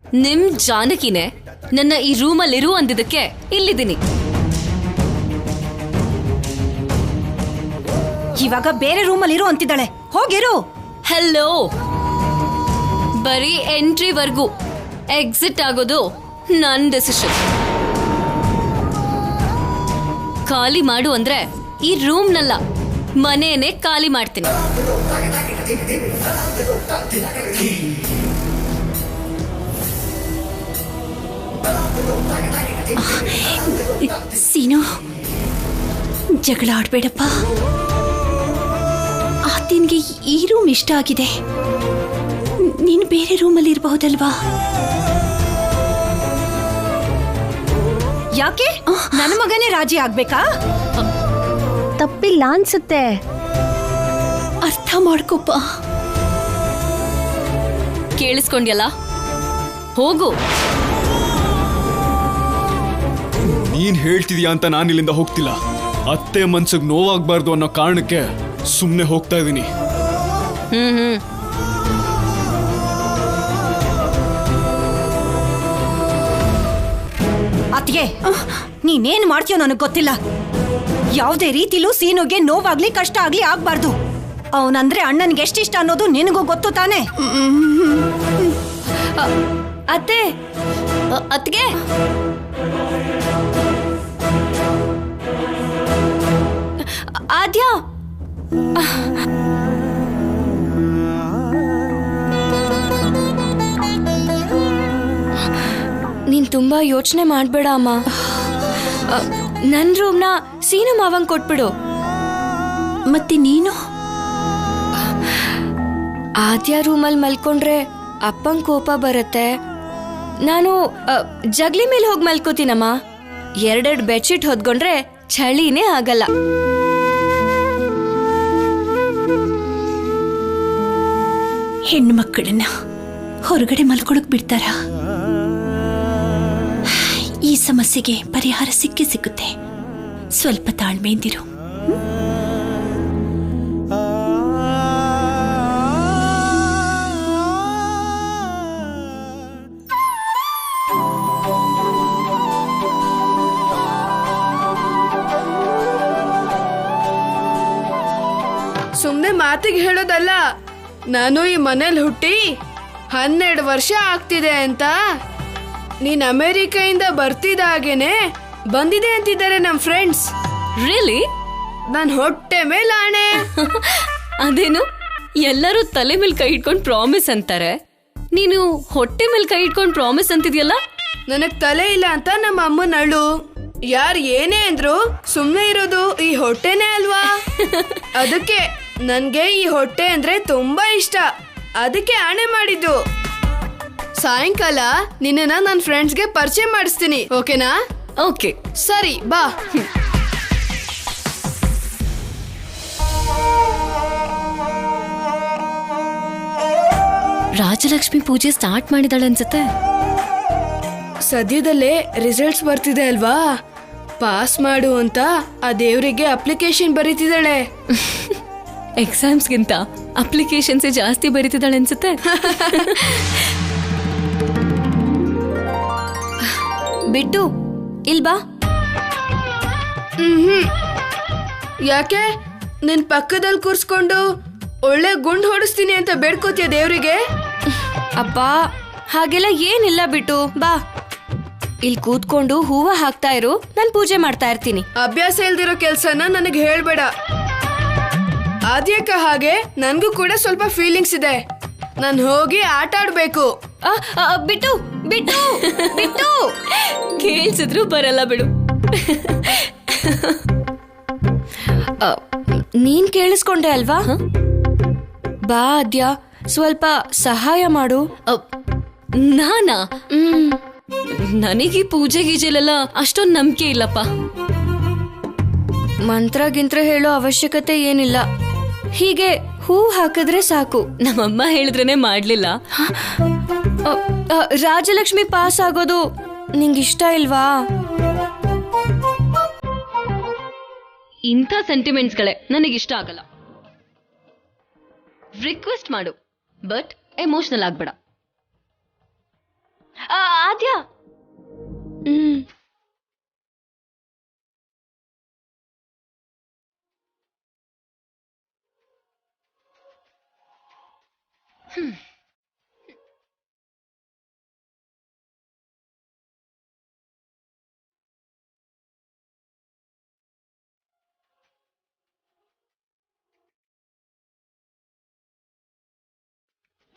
ನಿಮ್ ಜಾನಕಿನೇ ನನ್ನ ಈ ರೂಮಲ್ಲಿರು ಅಂದಿದ್ದಕ್ಕೆ ಇಲ್ಲಿದ್ದೀನಿ. ಇವಾಗ ಬೇರೆ ರೂಮಲ್ಲಿರು ಅಂತಿದ್ದಾಳೆ, ಹೋಗಿರು. ಹಲೋ, ಬರೀ ಎಂಟ್ರಿವರೆಗೂ, ಎಕ್ಸಿಟ್ ಆಗೋದು ನನ್ ಡೆಸಿಷನ್. ಖಾಲಿ ಮಾಡು ಅಂದ್ರೆ ಈ ರೂಮ್ನಲ್ಲ, ಮನೇನೆ ಖಾಲಿ ಮಾಡ್ತೀನಿ. ಸೀನು, ಜಗಳ ಆಡ್ಬೇಡಪ್ಪ. ಆತನಿಗೆ ಈ ರೂಮ್ ಇಷ್ಟ ಆಗಿದೆ, ನೀನು ಬೇರೆ ರೂಮಲ್ಲಿ ಇರಬಹುದಲ್ವಾ? ಯಾಕೆ ನನ್ನ ಮಗನೇ ರಾಜಿ ಆಗ್ಬೇಕಾ? ತಪ್ಪಿಲ್ಲ ಅನ್ಸುತ್ತೆ. ಅರ್ಥ ಮಾಡ್ಕೊಪ್ಪ. ಕೇಳಿಸ್ಕೊಂಡ್ಯಲ್ಲ, ಹೋಗು. ನೀನ್ ಹೇಳ್ತಿದ್ಯಾ ಅಂತ ನಾನು ಇಲ್ಲಿಂದ ಹೋಗ್ತಿಲ್ಲ. ಅತ್ತೆ ಮನ್ಸಿಗೆ ನೋವಾಗಬಾರ್ದು ಅನ್ನೋ ಕಾರಣಕ್ಕೆ ಸುಮ್ಮನೆ ಹೋಗ್ತಾ ಇದ್ದೀನಿ. ಅತ್ತಿಗೆ, ನೀನೇನ್ ಮಾಡ್ತೀಯೋ ನನಗೆ ಗೊತ್ತಿಲ್ಲ. ಯಾವುದೇ ರೀತಿಲೂ ಸೀನುಗೆ ನೋವಾಗ್ಲಿ ಕಷ್ಟ ಆಗ್ಲಿ ಆಗ್ಬಾರ್ದು. ಅವನಂದ್ರೆ ಅಣ್ಣನ್ಗೆ ಎಷ್ಟಿಷ್ಟ ಅನ್ನೋದು ನಿನಗೂ ಗೊತ್ತು ತಾನೆ? ಅತ್ತೆ, ಅತ್ಗೆ, ಆದ್ಯ, ನೀನ್ ತುಂಬಾ ಯೋಚನೆ ಮಾಡ್ಬೇಡ ಅಮ್ಮ. ನನ್ ರೂಮ್ನ ಸೀನು ಮಾವಂಗ್ ಕೊಟ್ಬಿಡು. ಮತ್ತೆ ನೀನು? ಆದ್ಯ ರೂಮಲ್ಲಿ ಮಲ್ಕೊಂಡ್ರೆ ಅಪ್ಪಂಗ್ ಕೋಪ ಬರುತ್ತೆ. ನಾನು ಜಗ್ಲಿ ಮೇಲೆ ಹೋಗಿ ಮಲ್ಕೋತೀನಮ್ಮ. 2 ಬೆಡ್ಶೀಟ್ ಹೊದ್ಕೊಂಡ್ರೆ ಚಳಿನೇ ಆಗಲ್ಲ. ಹೆಣ್ಣು ಮಕ್ಕಳನ್ನ ಹೊರಗಡೆ ಮಲ್ಕೊಳಕ್ ಬಿಡ್ತಾರ? ಈ ಸಮಸ್ಯೆಗೆ ಪರಿಹಾರ ಸಿಗುತ್ತೆ. ಸ್ವಲ್ಪ ತಾಳ್ಮೆಯಿಂದಿರು. ಸುಮ್ನೆ ಮಾತಿಗೆ ಹೇಳೋದಲ್ಲ. ನಾನು ಈ ಮನೇಲಿ ಹುಟ್ಟಿ 12 ವರ್ಷ ಆಗ್ತಿದೆ ಅಂತ. ನೀನ್ ಅಮೆರಿಕೆಯಿಂದ ಬರ್ತಿದ್ದಾಗೇನೆ ಬಂದಿದೆ ಅಂತಿದ್ದಾರೆ ನಮ್ ಫ್ರೆಂಡ್ಸ್. ರಿಯಲಿ? ನನ್ ಹೊಟ್ಟೆ ಮೇಲೆ ಆಣೆ. ಅದೇನು, ಎಲ್ಲರೂ ತಲೆ ಮೇಲೆ ಕೈ ಇಟ್ಕೊಂಡು ಪ್ರಾಮಿಸ್ ಅಂತಾರೆ, ನೀನು ಹೊಟ್ಟೆ ಮೇಲೆ ಕೈ ಇಟ್ಕೊಂಡು ಪ್ರಾಮಿಸ್ ಅಂತಿದ್ಯಲ್ಲ? ನನಗ್ ತಲೆ ಇಲ್ಲ ಅಂತ ನಮ್ಮ ಅಮ್ಮನ ಅಳು. ಯಾರ್ ಏನೇ ಅಂದ್ರು ಸುಮ್ನೆ ಇರೋದು ಈ ಹೊಟ್ಟೆನೇ ಅಲ್ವಾ? ಅದಕ್ಕೆ ನನ್ಗೆ ಈ ಹೊಟ್ಟೆ ಅಂದ್ರೆ ತುಂಬಾ ಇಷ್ಟ. ಅದಕ್ಕೆ ಆಣೆ ಮಾಡಿದ್ದು. ಸಾಯಂಕಾಲ ನಿನ್ನ ನನ್ನ ಫ್ರೆಂಡ್ಸ್ಗೆ ಪರಿಚಯ ಮಾಡಿಸ್ತೀನಿ, ಓಕೆನಾ? ಓಕೆ, ಸರಿ, ಬಾ. ರಾಜಲಕ್ಷ್ಮಿ ಪೂಜೆ ಸ್ಟಾರ್ಟ್ ಮಾಡಿದಾಳೆ ಅನ್ಸುತ್ತೆ. ಸದ್ಯದಲ್ಲೇ ರಿಸಲ್ಟ್ಸ್ ಬರ್ತಿದೆ ಅಲ್ವಾ? ಪಾಸ್ ಮಾಡು ಅಂತ ಆ ದೇವರಿಗೆ ಅಪ್ಲಿಕೇಶನ್ ಬರೀತಿದ್ದಾಳೆ. ಎಕ್ಸಾಮ್ಸ್ಗಿಂತ ಅಪ್ಲಿಕೇಶನ್ಸ್ ಜಾಸ್ತಿ ಬರೀತಿದ್ದಾಳೆ ಅನ್ಸುತ್ತೆ. ಬಿಟ್ಟು ಇಲ್ಬಾ. ಯಾಕೆ ನಿನ್ ಪಕ್ಕದಲ್ಲಿ ಕೂರ್ಸ್ಕೊಂಡು ಒಳ್ಳೆ ಗುಂಡ್ ಹೊಡಿಸ್ತೀನಿ ಅಂತ ಬೇಡ್ಕೋತಿಯ ದೇವ್ರಿಗೆ? ಅಪ್ಪ, ಹಾಗೆಲ್ಲ ಏನಿಲ್ಲ, ಬಿಟ್ಟು ಬಾ. ಇಲ್ಲಿ ಕೂತ್ಕೊಂಡು ಹೂವ ಹಾಕ್ತಾ ಇರು, ನಾನು ಪೂಜೆ ಮಾಡ್ತಾ ಇರ್ತೀನಿ. ಅಭ್ಯಾಸ ಇಲ್ದಿರೋ ಕೆಲ್ಸನ ನನಗೆ ಹೇಳ್ಬೇಡ. ಆದ್ಯಕ್ಕ ಹಾಗೆ ನನ್ಗೂ ಕೂಡ ಸ್ವಲ್ಪ ಫೀಲಿಂಗ್ಸ್ ಇದೆ. ನಾನು ಹೋಗಿ ಆಟ ಆಡ್ಬೇಕು. ಬಿಟ್ಟು ಬಿಟ್ಟು ಬಿಟ್ಟು ಕೇಳಿಸಿದ್ರು ಬರಲ್ಲ ಬಿಡು. ನೀನ್ ಕೇಳಿಸ್ಕೊಂಡೆ ಅಲ್ವಾ? ಬಾ ಆದ್ಯ, ಸ್ವಲ್ಪ ಸಹಾಯ ಮಾಡು. ನಾನಾ? ನನಗೆ ಪೂಜೆ ಗೀಜೆಲೆಲ್ಲ ಅಷ್ಟೊಂದು ನಂಬಿಕೆ ಇಲ್ಲಪ್ಪ. ಮಂತ್ರ ಗಿಂತ್ರ ಹೇಳೋ ಅವಶ್ಯಕತೆ ಏನಿಲ್ಲ. ಹೀಗೆ ಹೂ ಹಾಕಿದ್ರೆ ಸಾಕು. ನಮ್ಮಮ್ಮ ಹೇಳಿದ್ರೇನೆ ಮಾಡ್ಲಿಲ್ಲ. ರಾಜಲಕ್ಷ್ಮಿ ಪಾಸ್ ಆಗೋದು ನಿಂಗಿಷ್ಟ ಇಲ್ವಾ? ಇಂಥ ಸೆಂಟಿಮೆಂಟ್ಸ್ಗಳೇ ನನಗಿಷ್ಟ ಆಗಲ್ಲ. ರಿಕ್ವೆಸ್ಟ್ ಮಾಡು, ಬಟ್ ಎಮೋಷನಲ್ ಆಗ್ಬೇಡ. ಹ್ಮ್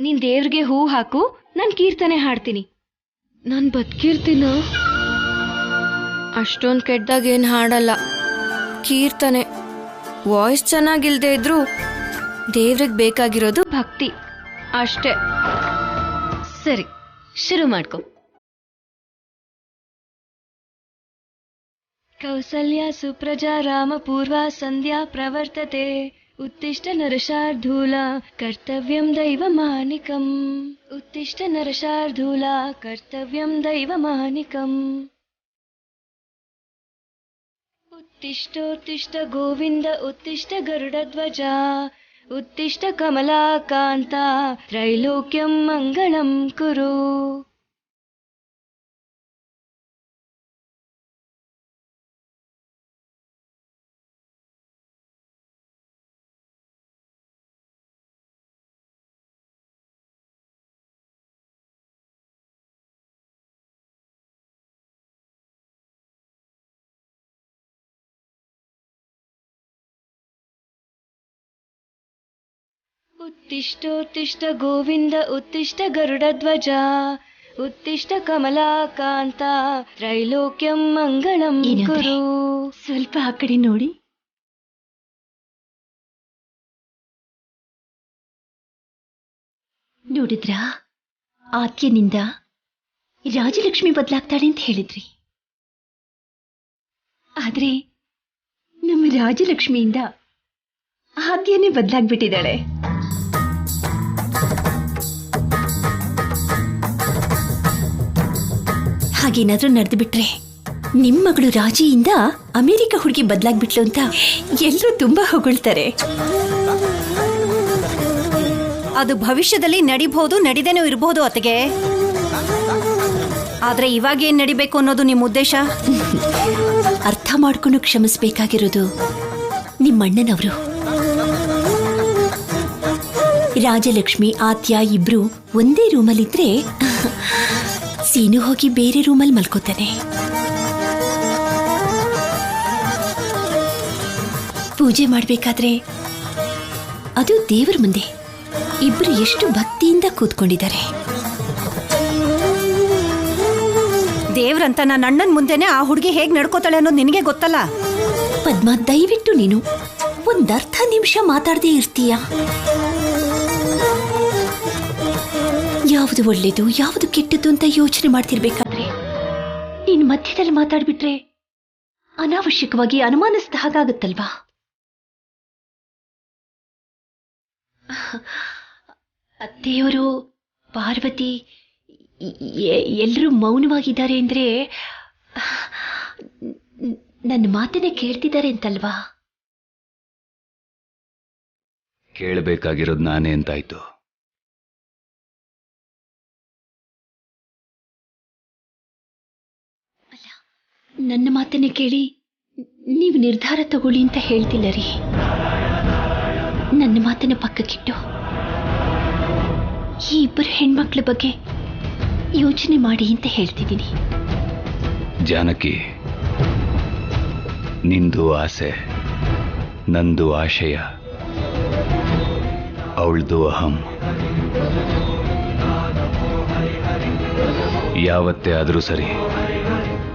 ನೀನ್ ದೇವ್ರಿಗೆ ಹೂ ಹಾಕು, ನಾನ್ ಕೀರ್ತನೆ ಹಾಡ್ತೀನಿ. ನಾನ್ ಬದುಕಿರ್ತೀನ? ಅಷ್ಟೊಂದ್ ಕೆಟ್ಟದಾಗ ಏನ್ ಹಾಡಲ್ಲ, ಕೀರ್ತನೆ. ವಾಯ್ಸ್ ಚೆನ್ನಾಗಿಲ್ದೇ ಇದ್ರು ದೇವ್ರಿಗೆ ಬೇಕಾಗಿರೋದು ಭಕ್ತಿ ಅಷ್ಟೇ. ಸರಿ, ಶುರು ಮಾಡ್ಕೊ. ಕೌಸಲ್ಯ ಸುಪ್ರಜಾ ರಾಮ ಪೂರ್ವ ಸಂಧ್ಯಾ ಪ್ರವರ್ತತೆ ಉತ್ತಿಷ್ಟ ನರಶಾರ್ಧೂಲ ಕರ್ತವ್ಯಂ ದೈವಮಾನಿಕಂ. ಉತ್ತಿಷ್ಟ ನರಶಾರ್ಧೂಲ ಕರ್ತವ್ಯಂ ದೈವಮಾನಿಕಂ. ಉತ್ತಿಷ್ಟೋತ್ತಿಷ್ಟ ಗೋವಿಂದ ಉತ್ತಿಷ್ಟ ಗರುಡಧ್ವಜ ಉತ್ತಿಷ್ಟ ಕಮಲಾಕಾಂತ ತ್ರೈಲೋಕ್ಯಂ ಮಂಗಳಂ ಕುರು. ಉತ್ತಿಷ್ಟೋತ್ತಿಷ್ಟ ಗೋವಿಂದ ಉತ್ತಿಷ್ಟ ಗರುಡಧ್ವಜ ಉತ್ತಿಷ್ಟ ಕಮಲಾಕಾಂತ ತ್ರೈಲೋಕ್ಯಂ ಮಂಗಳಂ ಕುರು. ಸ್ವಲ್ಪ ಆ ಕಡೆ ನೋಡಿ. ನೋಡಿದ್ರಾ, ಆತ್ಯನಿಂದ ರಾಜಲಕ್ಷ್ಮಿ ಬದಲಾಗ್ತಾಳೆ ಅಂತ ಹೇಳಿದ್ರಿ. ಆದ್ರೆ ನಮ್ಮ ರಾಜಲಕ್ಷ್ಮಿಯಿಂದ ಆದ್ಯನೇ ಬದಲಾಗ್ಬಿಟ್ಟಿದ್ದಾಳೆ. ಹಾಗೇನಾದ್ರೂ ನಡೆದು ಬಿಟ್ರೆ ನಿಮ್ ಮಗಳು ರಾಜಿಯಿಂದ ಅಮೆರಿಕ ಹುಡುಗಿ ಬದಲಾಗ್ಬಿಟ್ಲು ಅಂತ ಎಲ್ಲರೂ ತುಂಬಾ ಹೊಗಳ್ತಾರೆ. ಅದು ಭವಿಷ್ಯದಲ್ಲಿ ನಡಿಬಹುದು, ನಡಿದೇನೂ ಇರಬಹುದು ಅತ್ತಿಗೆ. ಆದ್ರೆ ಇವಾಗ ಏನ್ ನಡಿಬೇಕು ಅನ್ನೋದು ನಿಮ್ಮ ಉದ್ದೇಶ? ಅರ್ಥ ಮಾಡ್ಕೊಂಡು ಕ್ಷಮಿಸ್ಬೇಕಾಗಿರೋದು ನಿಮ್ಮಣ್ಣನವರು. ರಾಜಲಕ್ಷ್ಮಿ ಆತ್ಯ ಇಬ್ರು ಒಂದೇ ರೂಮಲ್ಲಿದ್ರೆ ಸೀನು ಹೋಗಿ ಬೇರೆ ರೂಮಲ್ಲಿ ಮಲ್ಕೋತಾನೆ. ಪೂಜೆ ಮಾಡ್ಬೇಕಾದ್ರೆ ಅದು ದೇವರ ಮುಂದೆ ಇಬ್ರು ಎಷ್ಟು ಭಕ್ತಿಯಿಂದ ಕೂತ್ಕೊಂಡಿದ್ದಾರೆ. ದೇವ್ರಂತ ನನ್ನ ಅಣ್ಣನ್ ಮುಂದೆನೆ ಆ ಹುಡುಗಿ ಹೇಗ್ ನಡ್ಕೋತಾಳೆ ಅನ್ನೋದು ನಿನಗೆ ಗೊತ್ತಲ್ಲ. ಪದ್ಮ, ದಯವಿಟ್ಟು ನೀನು ಒಂದರ್ಧ ನಿಮಿಷ ಮಾತಾಡದೇ ಇರ್ತೀಯ? ಯಾವುದು ಒಳ್ಳೇದು ಯಾವುದು ಕೆಟ್ಟದ್ದು ಅಂತ ಯೋಚನೆ ಮಾಡ್ತಿರ್ಬೇಕಾದ್ರೆ ನೀನು ಮಧ್ಯದಲ್ಲಿ ಮಾತಾಡ್ಬಿಟ್ರೆ ಅನಾವಶ್ಯಕವಾಗಿ ಅನುಮಾನಿಸಿದ ಹಾಗಾಗತ್ತಲ್ವಾ? ದೇವರು, ಪಾರ್ವತಿ ಎಲ್ಲರೂ ಮೌನವಾಗಿದ್ದಾರೆ ಅಂದ್ರೆ ನನ್ನ ಮಾತನ್ನೇ ಕೇಳ್ತಿದ್ದಾರೆ ಅಂತಲ್ವಾ? ಕೇಳಬೇಕಾಗಿರೋದು ನಾನೇ ಅಂತಾಯ್ತು. ನನ್ನ ಮಾತನ್ನೇ ಕೇಳಿ ನೀವು ನಿರ್ಧಾರ ತಗೊಳ್ಳಿ ಅಂತ ಹೇಳ್ತಿಲ್ಲ ರೀ. ನನ್ನ ಮಾತನ್ನ ಪಕ್ಕಕ್ಕಿಟ್ಟು ಈ ಇಬ್ಬರು ಹೆಣ್ಮಕ್ಳ ಬಗ್ಗೆ ಯೋಚನೆ ಮಾಡಿ ಅಂತ ಹೇಳ್ತಿದ್ದೀನಿ. ಜಾನಕಿ, ನಿಂದು ಆಸೆ, ನಂದು ಆಶಯ, ಅವಳ್ದು ಅಹಂ. ಯಾವತ್ತೇ ಆದರೂ ಸರಿ,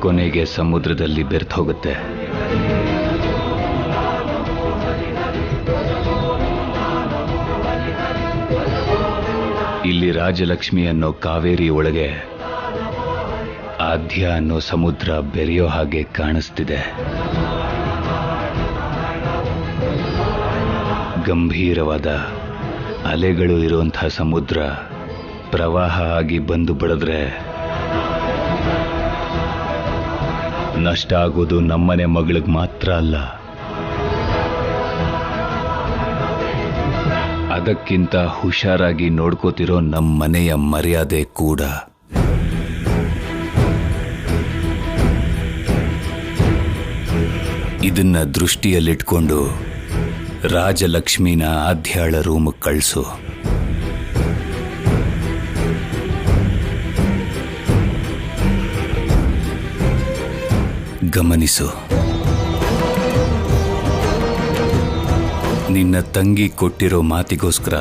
ಕೊನೆಗೆ ಸಮುದ್ರದಲ್ಲಿ ಬೆರ್ತು ಹೋಗುತ್ತೆ. ಇಲ್ಲಿ ರಾಜಲಕ್ಷ್ಮಿ ಅನ್ನೋ ಕಾವೇರಿ ಒಳಗೆ ಆದ್ಯ ಅನ್ನೋ ಸಮುದ್ರ ಬೆರೆಯೋ ಹಾಗೆ ಕಾಣಿಸ್ತಿದೆ. ಗಂಭೀರವಾದ ಅಲೆಗಳು ಇರುವಂಥ ಸಮುದ್ರ ಪ್ರವಾಹ ಆಗಿ ಬಂದು ಬಡಿದ್ರೆ ನಷ್ಟ ಆಗೋದು ನಮ್ಮನೆ ಮಗಳಿಗೆ ಮಾತ್ರ ಅಲ್ಲ, ಅದಕ್ಕಿಂತ ಹುಷಾರಾಗಿ ನೋಡ್ಕೋತಿರೋ ನಮ್ಮ ಮನೆಯ ಮರ್ಯಾದೆ ಕೂಡ. ಇದನ್ನ ದೃಷ್ಟಿಯಲ್ಲಿಟ್ಕೊಂಡು ರಾಜಲಕ್ಷ್ಮಿನ ಆದ್ಯಾಳ ರೂಮಿಗೆ ಕಳಿಸು. ಗಮನಿಸು, ನಿನ್ನ ತಂಗಿ ಕೊಟ್ಟಿರೋ ಮಾತಿಗೋಸ್ಕರ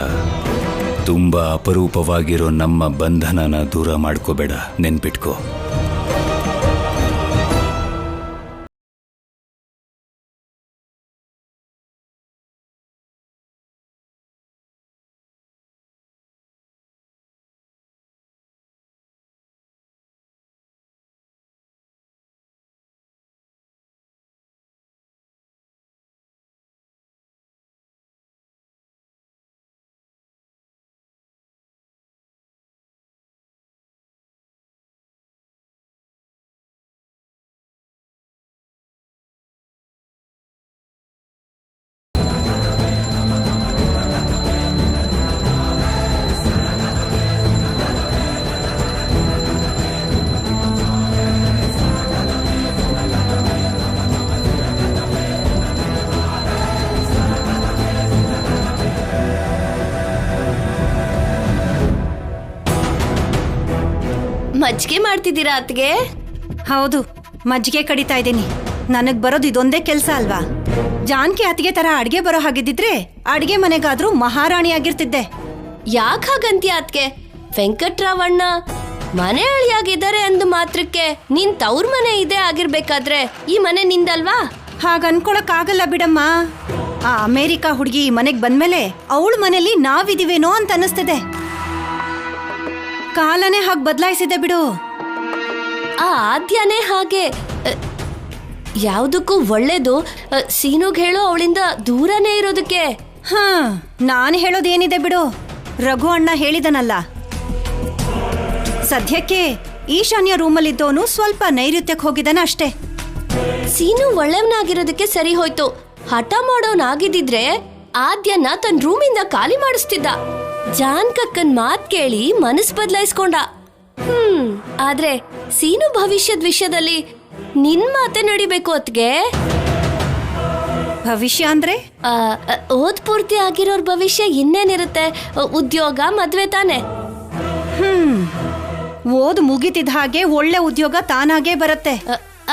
ತುಂಬಾ ಅಪರೂಪವಾಗಿರೋ ನಮ್ಮ ಬಂಧನನ ದೂರ ಮಾಡ್ಕೋಬೇಡ, ನೆನ್ಪಿಟ್ಕೋ. ಮಜ್ಜಿಗೆ ಮಾಡ್ತಿದ್ದೀರಾ ಅತ್ಗೆ? ಹೌದು, ಮಜ್ಜಿಗೆ ಕಡಿತಾ ಇದ್ದೀನಿ. ನನಗ್ ಬರೋದು ಇದೊಂದೇ ಕೆಲಸ ಅಲ್ವಾ? ಜಾನ್ಕಿ ಅತ್ತಿಗೆ ತರ ಅಡ್ಗೆ ಬರೋ ಹಾಗಿದ್ದಿದ್ರೆ ಅಡ್ಗೆ ಮನೆಗಾದ್ರೂ ಮಹಾರಾಣಿ ಆಗಿರ್ತಿದ್ದೆ. ಯಾಕೆ ಹಾಗಂತೀಯ ಅತ್ಗೆ? ವೆಂಕಟ್ರಾವಣ್ಣ ಮನೆ ಅಳಿಯಾಗಿದ್ದಾರೆ ಅಂದು ಮಾತ್ರಕ್ಕೆ ನಿನ್ ತವ್ರ ಮನೆ ಇದೆ ಆಗಿರ್ಬೇಕಾದ್ರೆ ಈ ಮನೆ ನಿಂದಲ್ವಾ? ಹಾಗ ಅನ್ಕೊಳಕ್ ಆಗಲ್ಲ ಬಿಡಮ್ಮ. ಆ ಅಮೇರಿಕಾ ಹುಡುಗಿ ಈ ಮನೆಗ್ ಬಂದ್ಮೇಲೆ ಅವಳ ಮನೇಲಿ ನಾವಿದೀವೇನೋ ಅಂತ ಅನಿಸ್ತಿದೆ. ಕಾಲನೇ ಹಾಗೆ ಬದಲಾಯಿಸಿದೆ ಬಿಡು. ಆ ಆದ್ಯನೇ ಹಾಗೆ. ಯಾವುದಕ್ಕೂ ಒಳ್ಳೇದು ಸೀನುಗ್ ಹೇಳೋ ಅವಳಿಂದ ದೂರನೇ ಇರೋದಕ್ಕೆ. ಹಾ, ನಾನು ಹೇಳೋದೇನಿದೆ ಬಿಡು. ರಘು ಅಣ್ಣ ಹೇಳಿದನಲ್ಲ, ಸದ್ಯಕ್ಕೆ ಈಶಾನ್ಯ ರೂಮಲ್ಲಿದ್ದವನು ಸ್ವಲ್ಪ ನೈಋತ್ಯಕ್ಕೆ ಹೋಗಿದ್ದಾನೆ ಅಷ್ಟೇ. ಸೀನು ಒಳ್ಳೆಯವನಾಗಿರೋದಕ್ಕೆ ಸರಿ ಹೋಯ್ತು. ಹಠ ಮಾಡೋನಾಗಿದ್ದಿದ್ರೆ ಆದ್ಯನ ತನ್ನ ರೂಮಿಂದ ಖಾಲಿ ಮಾಡಿಸ್ತಿದ್ದ. ಜಾನ್ಕಕ್ಕನ್ ಮಾತ್ ಕೇಳಿ ಮನಸ್ ಬದಲಾಯಿಸ್ಕೊಂಡ. ಆದ್ರೆ ಸೀನು ಭವಿಷ್ಯದ ವಿಷಯದಲ್ಲಿ ನಿನ್ ಮಾತೆ ನಡಿಬೇಕು ಅತ್ಗೆ. ಭವಿಷ್ಯ ಅಂದ್ರೆ ಓದ್ ಪೂರ್ತಿ ಆಗಿರೋರ್ ಭವಿಷ್ಯ ಇನ್ನೇನಿರುತ್ತೆ? ಉದ್ಯೋಗ, ಮದ್ವೆ ತಾನೆ. ಓದ್ ಮುಗಿತಿದ ಹಾಗೆ ಒಳ್ಳೆ ಉದ್ಯೋಗ ತಾನಾಗೆ ಬರುತ್ತೆ.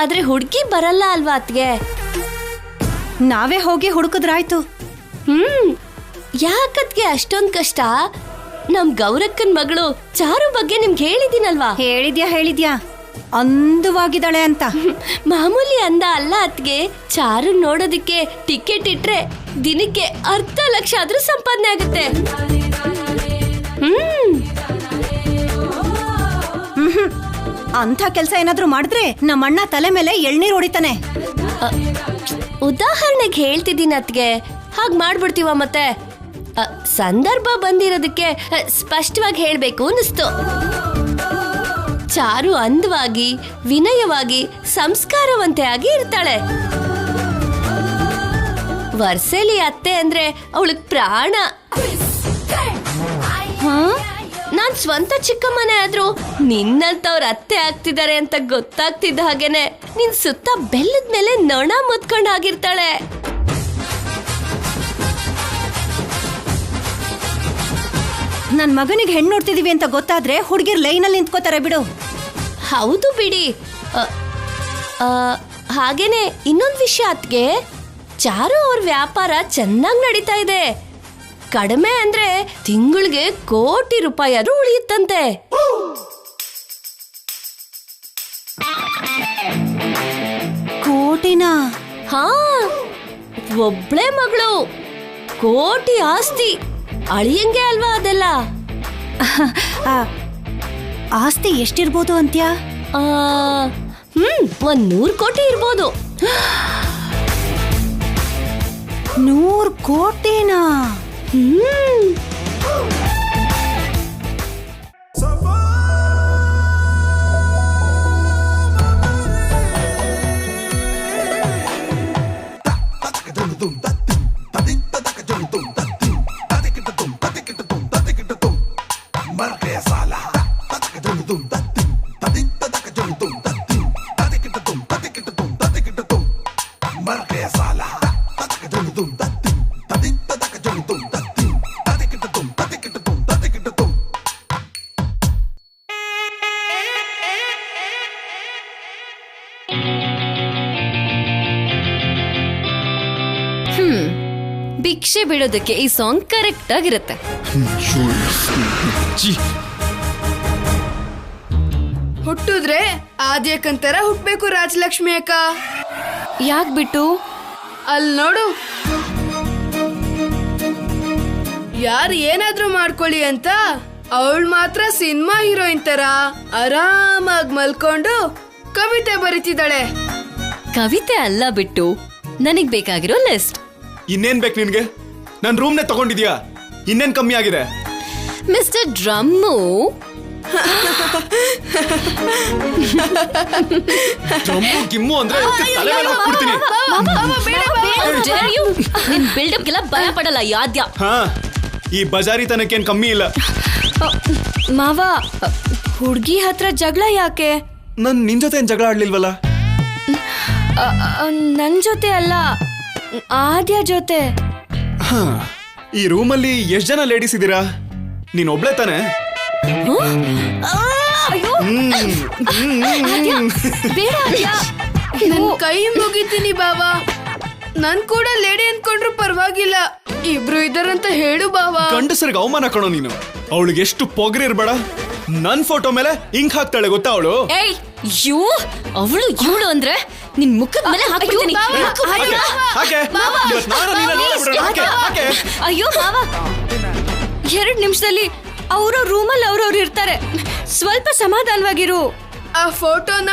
ಆದ್ರೆ ಹುಡುಗಿ ಬರಲ್ಲ ಅಲ್ವಾ ಅತ್ಗೆ? ನಾವೇ ಹೋಗಿ ಹುಡುಕುದ್ರಾಯ್ತು. ಯಾಕತ್ಗೆ ಅಷ್ಟೊಂದ್ ಕಷ್ಟ? ನಮ್ ಗೌರಕ್ಕನ್ ಮಗಳು ಚಾರು ಬಗ್ಗೆ ನಿಮ್ಗೆ ಹೇಳಿದ್ದೀನಲ್ವಾ? ಹೇಳಿದ್ಯಾ ಅಂದವಾಗಿದ್ದಾಳೆ ಅಂತ. ಮಾಮೂಲಿ ಅಂದ ಅಲ್ಲ ಅತ್ಗೆ. ಚಾರು ನೋಡೋದಿಕ್ಕೆ ಟಿಕೆಟ್ ಇಟ್ರೆ ದಿನಕ್ಕೆ 1/2 ಆದ್ರೂ ಸಂಪಾದನೆ ಆಗುತ್ತೆ. ಅಂತ ಕೆಲ್ಸ ಏನಾದ್ರೂ ಮಾಡಿದ್ರೆ ನಮ್ಮಣ್ಣ ತಲೆ ಮೇಲೆ ಎಳ್ನೀರ್ ಹೊಡಿತಾನೆ. ಉದಾಹರಣೆಗೆ ಹೇಳ್ತಿದ್ದೀನಿ ಅತ್ಗೆ, ಹಾಗ್ ಮಾಡ್ಬಿಡ್ತೀವ ಮತ್ತೆ? ಸಂದರ್ಭ ಬಂದಿರೋದಕ್ಕೆ ಸ್ಪಷ್ಟವಾಗಿ ಹೇಳ್ಬೇಕು ಅನ್ನಿಸ್ತು. ಚಾರು ಅಂದವಾಗಿ, ವಿನಯವಾಗಿ, ಸಂಸ್ಕಾರವಂತೆ ಆಗಿ ಇರ್ತಾಳೆ. ವರ್ಸೇಲಿ ಅತ್ತೆ ಅಂದ್ರೆ ಅವಳಿಗೆ ಪ್ರಾಣ. ನಾನ್ ಸ್ವಂತ ಚಿಕ್ಕಮ್ಮನೆ ಆದ್ರೂ ನಿನ್ನಂತವ್ರ ಅತ್ತೆ ಆಗ್ತಿದ್ದಾರೆ ಅಂತ ಗೊತ್ತಾಗ್ತಿದ್ದ ಹಾಗೇನೆ ನಿನ್ ಸುತ್ತ ಬೆಲ್ಲದ ಮೇಲೆ ನೊಣ ಮುತ್ಕೊಂಡ್ ಆಗಿರ್ತಾಳೆ. ನನ್ ಮಗನಿಗೆ ಹೆಣ್ಣು ನೋಡ್ತಿದೀವಿ ಅಂತ ಗೊತ್ತಾದ್ರೆ ಹುಡುಗಿರ್ ಲೈನಲ್ಲಿ ನಿಂತ್ಕೋತಾರೆ ಬಿಡು. ಹೌದು ಬಿಡಿ. ಹಾಗೇನೆ ಇನ್ನೊಂದ್ ವಿಷಯ ಅತ್ಗೆ, ಚಾರು ಅವ್ರ ವ್ಯಾಪಾರ ಚೆನ್ನಾಗಿ ನಡೀತಾ ಇದೆ. ಕಡಿಮೆ ಅಂದ್ರೆ ತಿಂಗಳಿಗೆ ಕೋಟಿ ರೂಪಾಯಿ ಆದ್ರೂ ಉಳಿಯುತ್ತಂತೆ. ಕೋಟಿನಾ? ಹಾ, ಒಬ್ಳೆ ಮಗಳು, ಕೋಟಿ ಆಸ್ತಿ. ಅಳಿಯಂಗೆ ಅಲ್ವಾ ಅದೆಲ್ಲ? ಆಸ್ತಿ ಎಷ್ಟಿರ್ಬೋದು ಅಂತ್ಯಾ? 100 ಕೋಟಿ ಇರ್ಬೋದು. 100 ಕೋಟಿನಾ? ಶಿಕ್ಷೆ ಬಿಡೋದಕ್ಕೆ ಈ ಸಾಂಗ್ ಕರೆಕ್ಟ್ ಆಗಿರುತ್ತೆ. ಹುಟ್ಟಿದ್ರೆ ಆದ್ಯಕ್ಕಂತರ ಹುಟ್ಬೇಕು ರಾಜಲಕ್ಷ್ಮಿ ಅಕ್ಕ. ಯಾಕ್ ಬಿಟ್ಟು? ಅಲ್ಲಿ ನೋಡು, ಯಾರು ಏನಾದ್ರೂ ಮಾಡ್ಕೊಳ್ಳಿ ಅಂತ ಅವಳು ಮಾತ್ರ ಸಿನಿಮಾ ಹೀರೋಯಿನ್ ತರ ಆರಾಮಾಗಿ ಮಲ್ಕೊಂಡು ಕವಿತೆ ಬರೀತಿದ್ದಾಳೆ. ಕವಿತೆ ಅಲ್ಲ ಬಿಟ್ಟು, ನನಗ್ ಬೇಕಾಗಿರೋ ಲಿಸ್ಟ್. ಇನ್ನೇನ್ ಬೇಕು ನಿನ್ಗೆ? ನನ್ ರೂಮ್ನೇ ತಗೊಂಡಿದ್ಯಾ, ಇನ್ನೇನ್ ಕಮ್ಮಿ ಆಗಿದೆ? ಮಿಸ್ಟರ್ ಡ್ರಮ್ಮು, ಗಿಮ್ಮು ಅಂದ್ರೆ ತಲೆ ಮೇಲೆ ಹಾಕ್ಬಿಡ್ತೀನಿ. ನಿನ್ ಬಿಲ್ಡಪ್ಗೆಲ್ಲ ಭಯ ಪಡಲ್ಲ ಯಾದ್ಯ. ಹಾ, ಈ ಬಜಾರಿತನಕ್ಕೇನ್ ಕಮ್ಮಿ ಇಲ್ಲ. ಮಾವ, ಹುಡ್ಗಿ ಹತ್ರ ಜಗಳ ಯಾಕೆ? ನಿನ್ ಜೊತೆ ಏನ್ ಜಗಳ ಆಡ್ಲಿಲ್ವಲ್ಲ? ನನ್ ಜೊತೆ ಅಲ್ಲ, ಆದ್ಯ ಜೊತೆ. ಹಾ, ಈ ರೂಮಲ್ಲಿ ಎಷ್ಟ್ ಜನ ಲೇಡೀಸ್ ಇದೀರಾ? ನೀನ್ ಒಬ್ಳೆ ತಾನೆ? ಬೇಡ ಆದ್ಯ. ನನ್ ಕೈ ಮುಗಿತೀನಿ ಬಾವಾ. ನನ್ ಕೂಡ ಲೇಡಿ ಅನ್ಕೊಂಡ್ರು ಪರವಾಗಿಲ್ಲ, ಇಬ್ರು ಇದಾರಂತ ಹೇಳು ಬಾವಾ. ಗಂಡಸರಿಗೆ ಅವಮಾನ ಕಣೋ ನೀನು. ಅವಳಿಗೆ ಎಷ್ಟು ಪೊಗರಿ ಇರ್ಬೇಡ. ನನ್ ಫೋಟೋ ಮೇಲೆ ಇಂಕ್ ಹಾಕ್ತಾಳೆ ಗೊತ್ತಾ ಅವಳು? ಅವಳು ಇವಳು ಅಂದ್ರೆ ನಿನ್ ಮುಖದ ಮೇಲೆ ಹಾಕ್ಬಿಡ್ತೀನಿ. ಅಯ್ಯೋ ಮಾವ, 2 ನಿಮಿಷದಲ್ಲಿ ಅವ್ರ ರೂಮಲ್ಲಿ ಅವ್ರವ್ರು ಇರ್ತಾರೆ. ಸ್ವಲ್ಪ ಸಮಾಧಾನವಾಗಿರು. ಆ ಫೋಟೋನ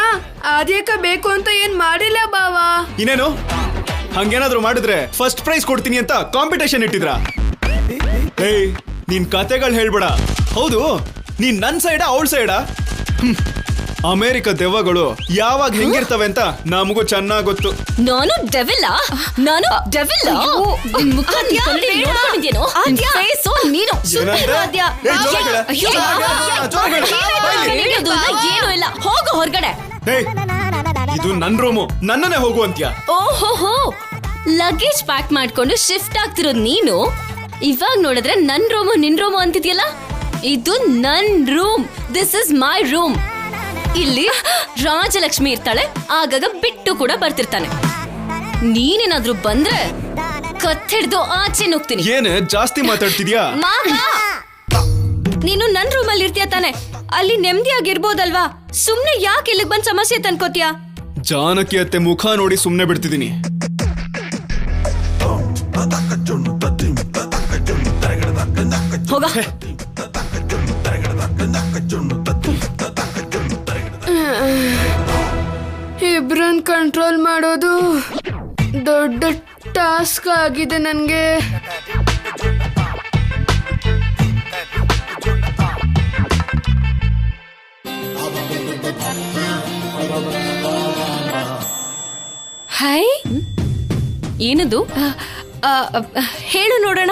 ಆದ್ಯಕ ಬೇಕು ಅಂತ ಏನ್ ಮಾಡಿಲ್ಲ ಬಾವಾ. ಇನ್ನೇನು, ಹಂಗೇನಾದ್ರು ಮಾಡಿದ್ರೆ ಫಸ್ಟ್ ಪ್ರೈಸ್ ಕೊಡ್ತೀನಿ ಅಂತ ಕಾಂಪಿಟೇಷನ್ ಇಟ್ಟಿದ್ರ? ಏಯ್, ನೀನ್ ಕತೆಗಳು ಹೇಳ್ಬೇಡ. ಹೌದು, ನೀನ್ ನನ್ ಸೈಡ ಅವಳ ಸೈಡ? ಅಮೆರಿಕ ದೆವ್ವಗಳು ಯಾವಾಗ ಹೆಂಗಿರ್ತವೆ ಅಂತ ನಮಗೂ ಚೆನ್ನಾಗ್ ಗೊತ್ತು. ನಾನು ಡೆವಿಲ್ಲ, ನಾನು ಡೆವಿಲ್ಲ. ನಿನ್ ಮುಖ ನೋಡ್ಕೊಂಡಿದ್ಯೇನೋ? ನೀನು ಏನೂ ಇಲ್ಲ, ಹೋಗು ಹೊರಗಡೆ. ಇದು ನನ್ ರೂಮು, ನನ್ನನ್ನೇ ಹೋಗು ಅಂತ್ಯ? ಓಹೋ, ಲಗೇಜ್ ಪ್ಯಾಕ್ ಮಾಡ್ಕೊಂಡು ಶಿಫ್ಟ್ ಆಗ್ತಿರೋದ್ ನೀನು. ಇವಾಗ ನೋಡಿದ್ರೆ ನನ್ ರೂಮು ನಿನ್ ರೂಮು ಅಂತಿದ್ಯಲ್ಲ. ಇದು ನನ್ room, this is my room. ಇಲ್ಲಿ ರಾಜಲಕ್ಷ್ಮಿ ಇರ್ತಾಳೆ, ಆಗಾಗ ಬಿಟ್ಟು ಕೂಡ ಬರ್ತಿರ್ತಾನೆ. ನೀನೇನಾದ್ರೂ ಬಂದ್ರೆ ಕತ್ತಿಡ್ದು ಆಚೆ ನುಗ್ತೀನಿ. ಏನೇ ಜಾಸ್ತಿ ಮಾತಾಡ್ತಿದ್ಯಾ? ನೀನು ನನ್ ರೂಮಲ್ಲಿ ಇರ್ತೀಯ ತಾನೆ, ಅಲ್ಲಿ ನೆಮ್ಮದಿಯಾಗಿರ್ಬೋದಲ್ವಾ? ಸುಮ್ನೆ ಯಾಕೆ ಇಲ್ಲಿಗೆ ಬಂದ್ ಸಮಸ್ಯೆ ತಂದ್ಕೋತೀಯ? ಜಾನಕಿ ಅತ್ತೆ ಮುಖ ನೋಡಿ ಸುಮ್ನೆ ಬಿಡ್ತಿದ್ದೀನಿ. ಹೋಗ. ಇಬ್ರನ್ ಕಂಟ್ರೋಲ್ ಮಾಡೋದು ದೊಡ್ಡ ಟಾಸ್ಕ್ ಆಗಿದೆ ನನ್ಗೆ. ಹಾಯ್, ಏನದು? ಹೇಳು ನೋಡೋಣ.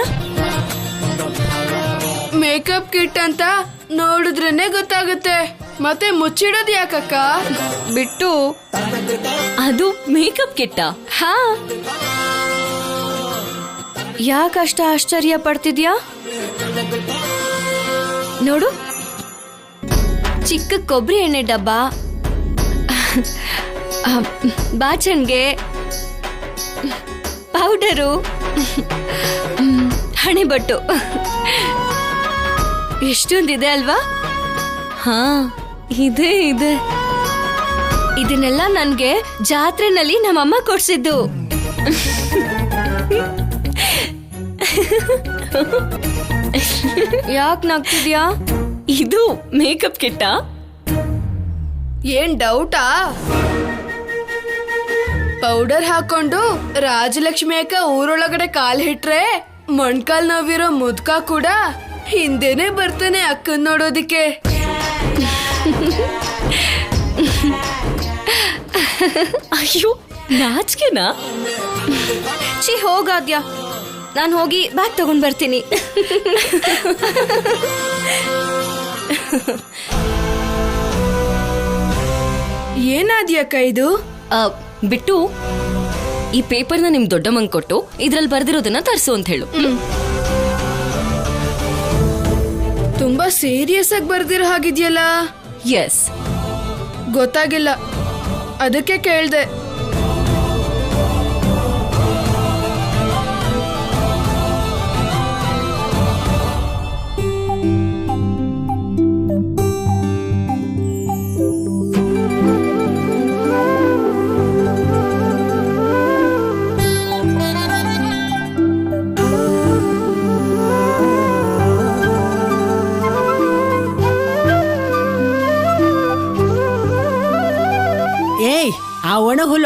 ಮೇಕಪ್ ಕಿಟ್ ಅಂತ ನೋಡಿದ್ರೇನೆ ಗೊತ್ತಾಗುತ್ತೆ, ಮತ್ತೆ ಮುಚ್ಚಿಡೋದು ಯಾಕಕ್ಕ? ಬಿಟ್ಟು, ಅದು ಮೇಕಪ್ ಕಿಟ್ಟ? ಹಾ, ಯಾಕಷ್ಟ ಆಶ್ಚರ್ಯ ಪಡ್ತಿದ್ಯಾ? ನೋಡು, ಚಿಕ್ಕ ಕೊಬ್ಬರಿ ಎಣ್ಣೆ ಡಬ್ಬ, ಬಾಚಣ್ಗೆ, ಪೌಡರು, ಹಣೆಬಟ್ಟು, ಎಷ್ಟೊಂದಿದೆ ಅಲ್ವಾ? ಹಾ, ಇದೆ. ಇದನ್ನೆಲ್ಲ ನನ್ಗೆ ಜಾತ್ರೆನಲ್ಲಿ ನಮ್ಮಮ್ಮ ಕೊಡ್ಸಿದ್ದು. ಯಾಕೆ ನಗ್ತಿದ್ಯಾ? ಇದು ಮೇಕಪ್ ಕಿಟ್ಟ? ಏನ್ ಡೌಟಾ? ಪೌಡರ್ ಹಾಕೊಂಡು ರಾಜಲಕ್ಷ್ಮಿ ಅಕ್ಕ ಊರೊಳಗಡೆ ಕಾಲ್ ಹಿಟ್ರೆ ಮೊಣ್ಕಾಲ್ ನೋವಿರೋ ಮುದ್ಕ ಕೂಡ ಹಿಂದೆನೆ ಬರ್ತಾನೆ ಅಕ್ಕನ್ ನೋಡೋದಿಕ್ಕೆ. ಅಯ್ಯೋ, ನಾಚಿಕೆನಾ? ಛೀ, ಹೋಗಾದ್ಯಾ. ನಾನು ಹೋಗಿ ಬ್ಯಾಗ್ ತಗೊಂಡ್ ಬರ್ತೀನಿ. ಏನಾದ್ಯಕ್ಕ ಇದು? ಬಿಟ್ಟು, ಈ ಪೇಪರ್ನ ನಿಮ್ ದೊಡ್ಡಮ್ಮಂಗ್ ಕೊಟ್ಟು ಇದ್ರಲ್ಲಿ ಬರ್ದಿರೋದನ್ನ ತರ್ಸು ಅಂತ ಹೇಳು. ತುಂಬಾ ಸೀರಿಯಸ್ ಆಗಿ ಬರ್ದಿರೋ ಹಾಗಿದ್ಯಲ್ಲ. ಎಸ್. ಗೊತ್ತಾಗಿಲ್ಲ, ಅದಕ್ಕೆ ಕೇಳ್ದೆ.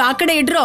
ಆ ಕಡೆ ಇಡ್ರೋ